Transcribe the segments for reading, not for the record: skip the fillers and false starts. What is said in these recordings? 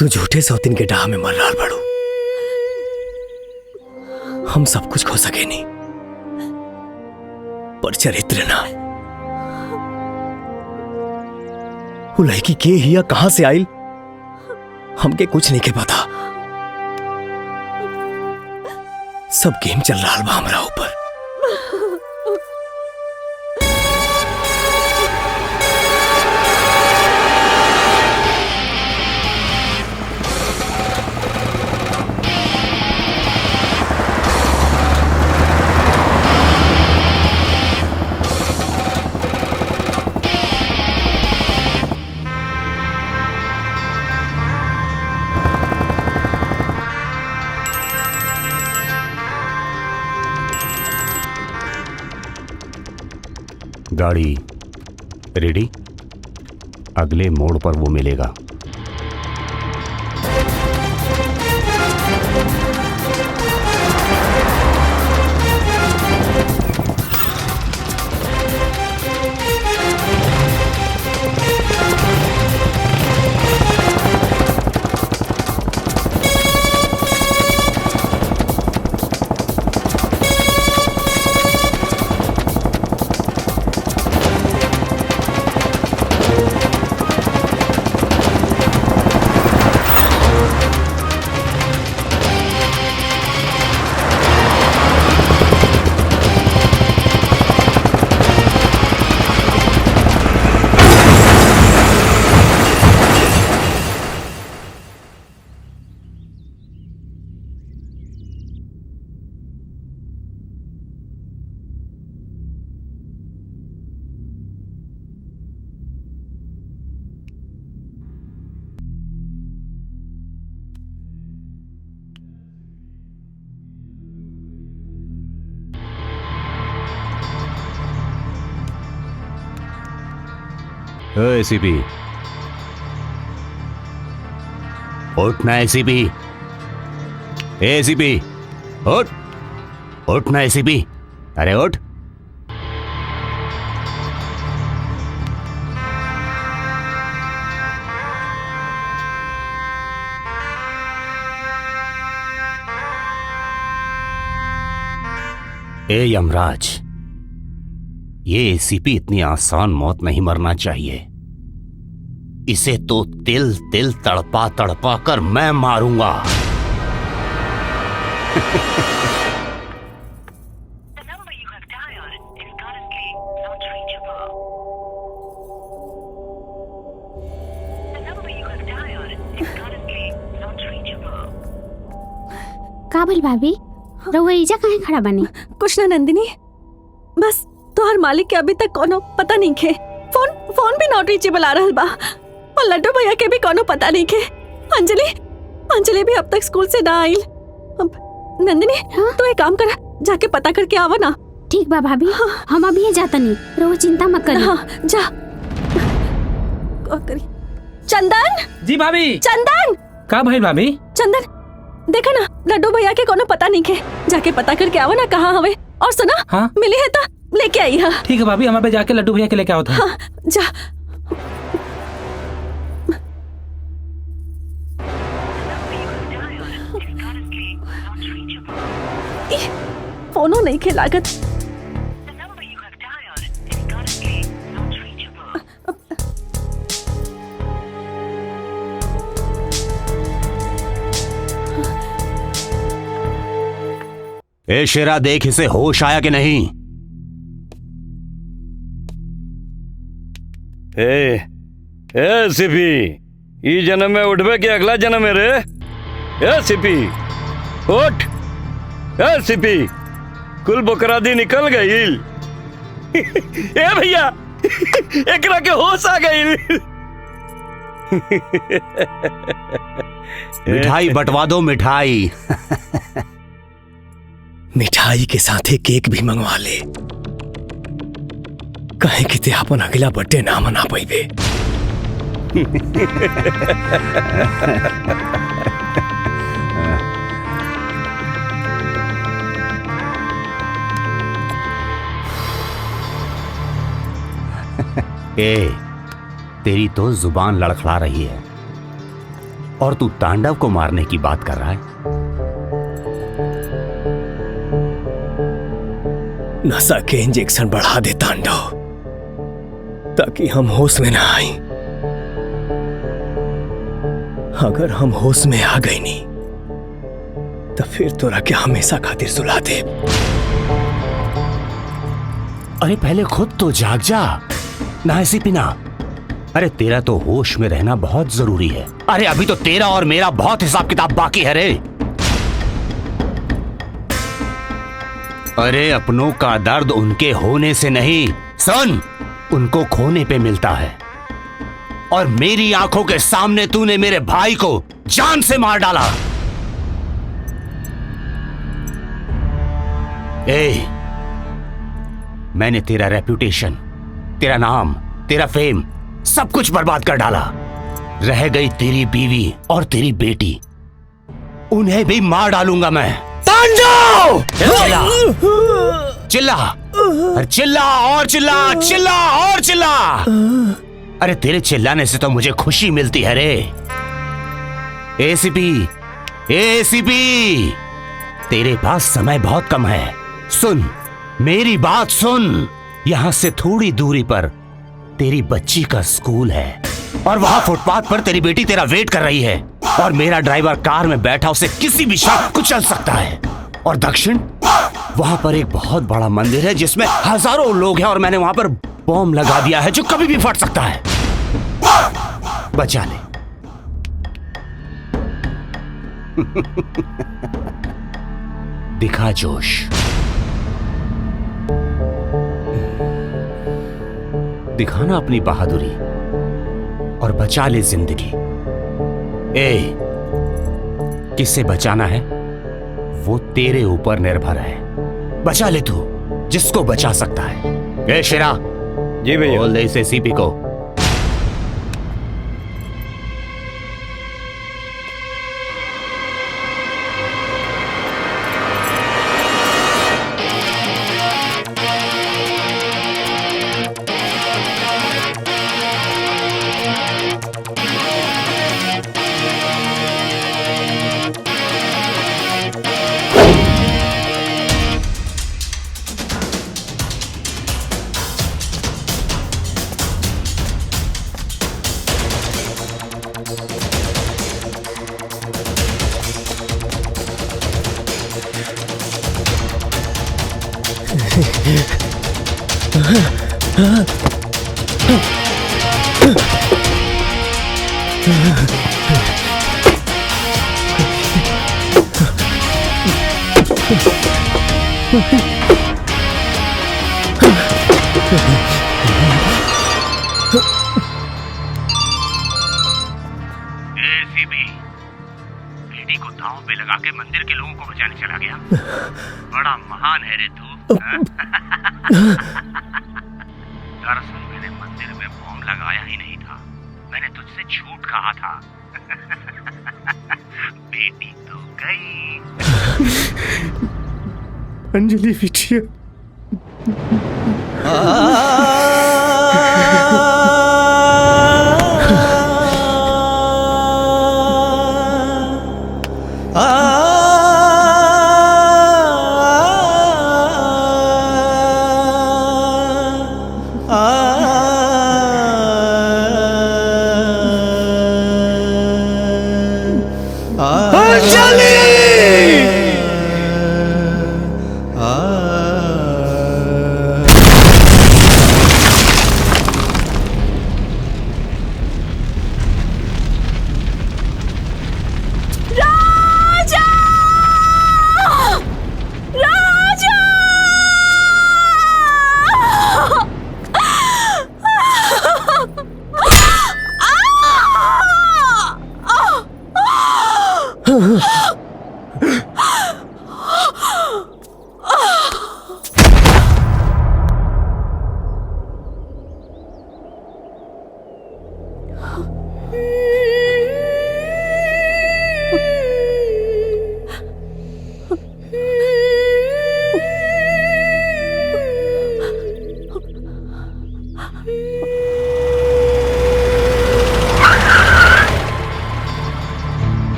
तू झूठे सौतीन के डाह में मर रहा बड़ो। हम सब कुछ खो सके नहीं, पर चरित्र ना। वो लड़की के हिया कहां से आयल हमके कुछ नहीं के पता। सब गेम चल रहा बा हमरा ऊपर। गाड़ी रेडी, अगले मोड़ पर वो मिलेगा। एसीपी उठना। एसीपी एसीपी उठना। एसीपी अरे उठ। ए यमराज, ये एसीपी इतनी आसान मौत नहीं मरना चाहिए। इसे तो तिल तिल तड़पा तड़पा कर मैं मारूंगा। काबिल भाभी, रहुआ इजा कहाँ खड़ा बनी? कुछ ना नंदिनी, बस तोहर मालिक के अभी तक कोनो पता नहीं खे। फोन भी नॉट रीचेबल आ रहल बा और लड्डू भैया के भी कोनो पता नहीं खे। अंजलि भी अब तक स्कूल से ना आइल। नंदिनी तू एक काम कर, जाके पता करके आवा ना। ठीक बा भाभी, हम अभी जाता नहीं, रहुआ चिंता मत करी। हाँ जा। चंदन जी भाभी। चंदन का भाई भाभी? चंदन देखा ना, लड्डू भैया के कोनो पता नहीं खे, जाके पता करके आवा ना कहाँ हवे। और सुना, हाँ? मिली है तो लेके आई। हाँ ठीक है भाभी, हम अबे जाके लड्डू भैया के लेके आओ था। हाँ जा। फोनो नहीं खे लागत। ए शेरा, देख इसे होश आया कि नहीं? ए सिपी, ई जन्म में उठबे के अगला जन्म में रे। ए सिपी उठ। ए सिपी, कुल बकरादी निकल गई। ए भैया, एकरा के होश आ गई। मिठाई बंटवा दो, मिठाई। मिठाई के साथ केक भी मंगवा ले, कहे कि ते अपन अगला बर्थडे ना मना पाइबे। ए, तेरी तो जुबान लड़खड़ा रही है। और तू तांडव को मारने की बात कर रहा है। नशा के इंजेक्शन बढ़ा दे तांडव, ताकि हम होश में ना आए। अगर हम होश में आ गए नहीं तो फिर तोरा के हमेशा खातिर सुला दे। अरे पहले खुद तो जाग जा ना, ऐसी पिना। अरे तेरा तो होश में रहना बहुत जरूरी है। अरे अभी तो तेरा और मेरा बहुत हिसाब किताब बाकी है रे। अरे अपनों का दर्द उनके होने से नहीं, सुन, उनको खोने पे मिलता है। और मेरी आंखों के सामने तूने मेरे भाई को जान से मार डाला। ए, मैंने तेरा रेप्यूटेशन, तेरा नाम, तेरा फेम सब कुछ बर्बाद कर डाला। रह गई तेरी बीवी और तेरी बेटी, उन्हें भी मार डालूंगा मैं। तांडव! चिल्ला चिल्ला, अरे चिल्ला और चिल्ला, चिल्ला और चिल्ला। अरे तेरे चिल्लाने से तो मुझे खुशी मिलती है रे। एसीपी, एसीपी, तेरे पास समय बहुत कम है। सुन, मेरी बात सुन। यहां से थोड़ी दूरी पर तेरी बच्ची का स्कूल है और वहां फुटपाथ पर तेरी बेटी तेरा वेट कर रही है। और मेरा ड्राइवर कार में बैठा उसे किसी भी शख्स को चल सकता है। और दक्षिण, वहां पर एक बहुत बड़ा मंदिर है जिसमें हजारों लोग हैं और मैंने वहां पर बॉम्ब लगा दिया है जो कभी भी फट सकता है। बचा ले। दिखा जोश। दिखाना अपनी बहादुरी और बचा ले जिंदगी। ए, किससे बचाना है वो तेरे ऊपर निर्भर है। बचा ले तू जिसको बचा सकता है। ए शेरा, जी भैया। बोल दे इसे सीपी को। बेटी को दांव पे लगा के मंदिर के लोगों को बचाने चला गया। बड़ा महान है रे तू। दरअसल मैंने मंदिर में बॉम्ब लगाया ही नहीं था, मैंने तुझसे झूठ कहा था। बेटी तो गई। अंजलि बिटिया।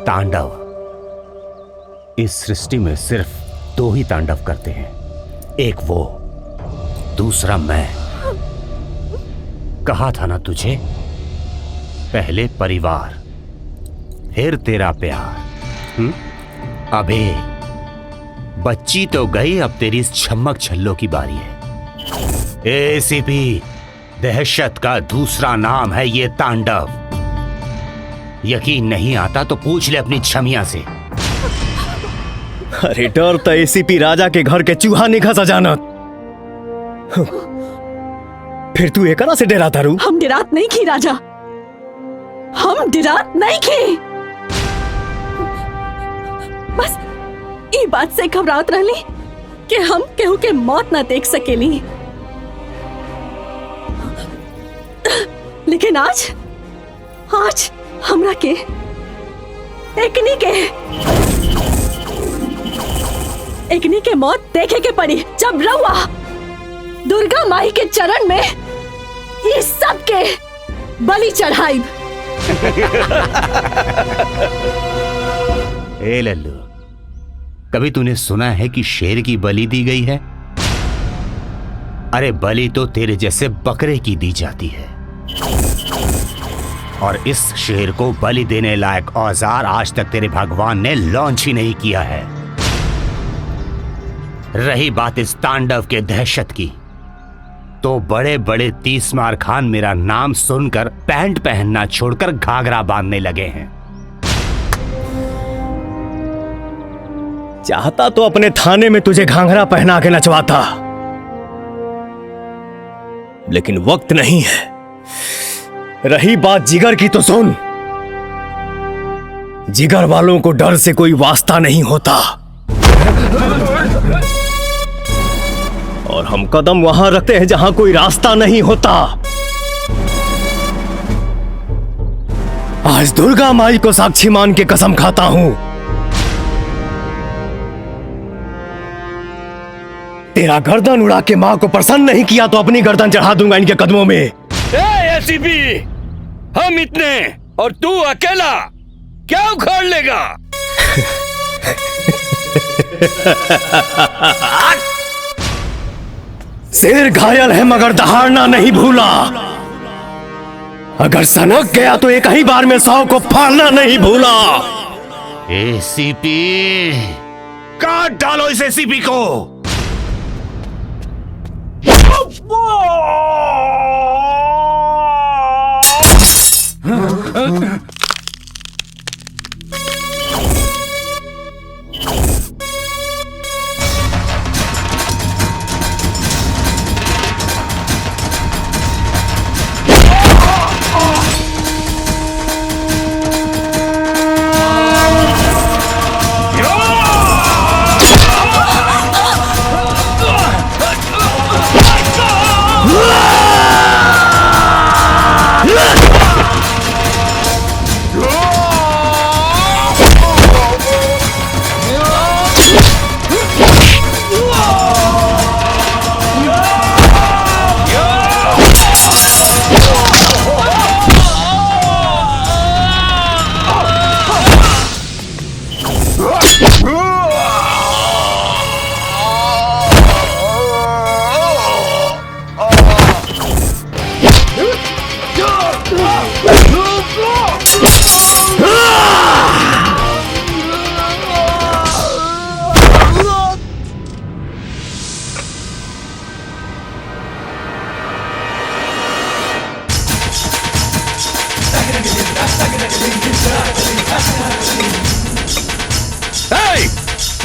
तांडव, इस सृष्टि में सिर्फ दो ही तांडव करते हैं, एक वो, दूसरा मैं। कहा था ना तुझे, पहले परिवार फिर तेरा प्यार। अबे बच्ची तो गई, अब तेरी इस छम्मक छल्लो की बारी है। एसीपी, दहशत का दूसरा नाम है ये तांडव। यकीन नहीं आता तो पूछ ले अपनी छमिया से। अरे डर तो एसीपी राजा के घर के चूहा नहीं खसा जानत। फिर तू एकरा से डरा तारू? हम डरात नहीं की राजा, हम डरात नहीं की। बस ई बात से घबरात रहली कि हम केहू के मौत ना देख सकेली। लेकिन आज हमरा के एकनी के मौत देखे के पड़ी जब रउआ दुर्गा माई के चरण में इस सब के बलि चढ़ाई। ए लल्लू, कभी तूने सुना है कि शेर की बलि दी गई है? अरे बलि तो तेरे जैसे बकरे की दी जाती है। और इस शेर को बलि देने लायक औजार आज तक तेरे भगवान ने लॉन्च ही नहीं किया है। रही बात इस तांडव के दहशत की, तो बड़े बड़े तीसमार खान मेरा नाम सुनकर पैंट पहनना छोड़कर घाघरा बांधने लगे हैं। चाहता तो अपने थाने में तुझे घाघरा पहना के नचवाता, लेकिन वक्त नहीं है। रही बात जिगर की तो सुन, जिगर वालों को डर से कोई वास्ता नहीं होता। और हम कदम वहां रखते हैं जहां कोई रास्ता नहीं होता। आज दुर्गा माई को साक्षी मान के कसम खाता हूं, तेरा गर्दन उड़ा के मां को प्रसन्न नहीं किया तो अपनी गर्दन चढ़ा दूंगा इनके कदमों में। एसीपी, हम इतने और तू अकेला क्या उखाड़ लेगा? शेर घायल है मगर दहाड़ना नहीं भूला। अगर सनक गया तो एक ही बार में 100 को फाड़ना नहीं भूला। एसीपी, काट डालो इस एसीपी को।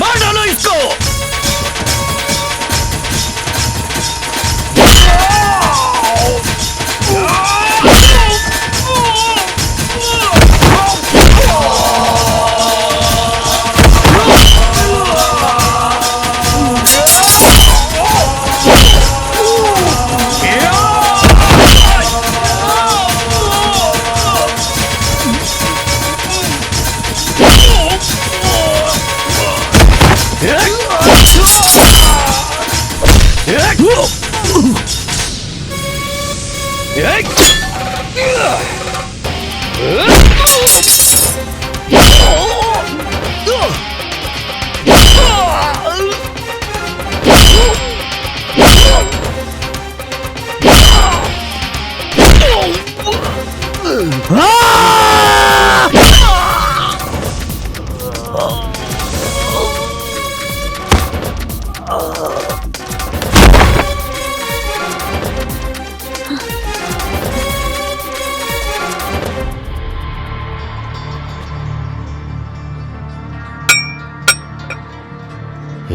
मार डालो इसको।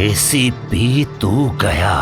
एसीपी तू गया।